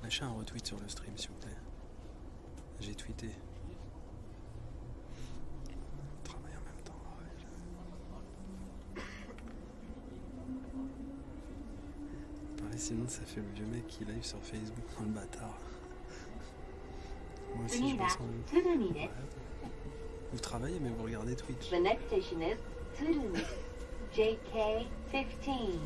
Lâchez un retweet sur le stream s'il vous plaît. J'ai tweeté. On travaille en même temps. Ouais, sinon ça fait le vieux mec qui live sur Facebook dans le bâtard. Moi aussi je me sens. Ouais. Vous travaillez mais vous regardez Twitch. The next station is Tsurumi. JK15.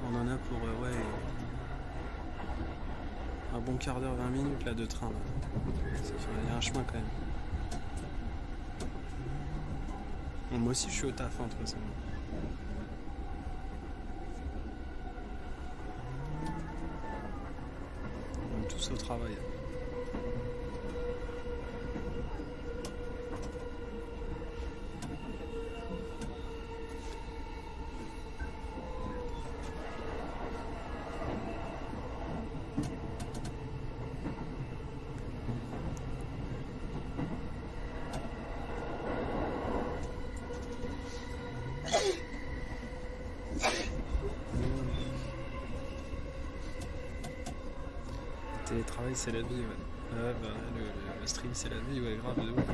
On en a pour ouais, un bon quart d'heure, 20 minutes là de train. Là. Il y a un chemin quand même. Bon, moi aussi je suis au taf entre ça. On est tous au travail. Le télétravail c'est la vie, ouais. Ouais, bah, le stream c'est la vie, ouais, grave de ouf.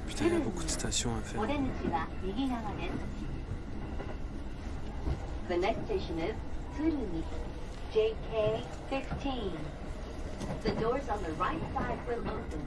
Putain, il y a beaucoup de stations à faire. The next station is Tsurumi. JK15. The doors on the right side will open.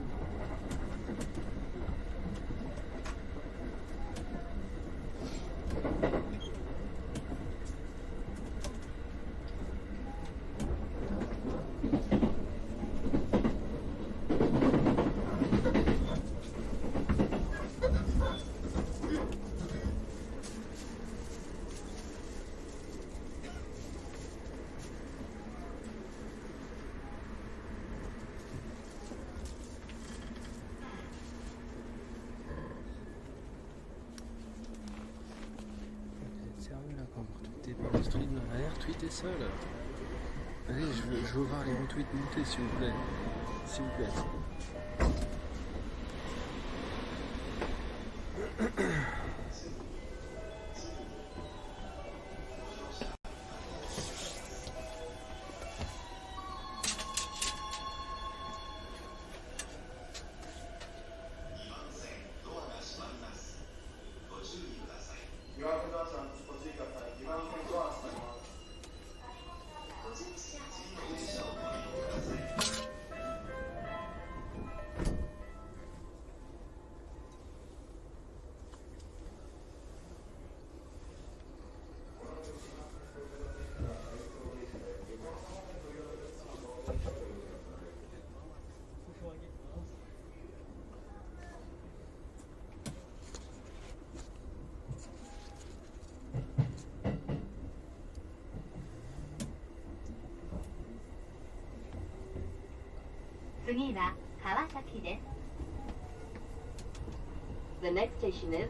Par le stream, allez retweeter ça là. Allez, je veux voir les retweets monter s'il vous plaît. S'il vous plaît. The next station is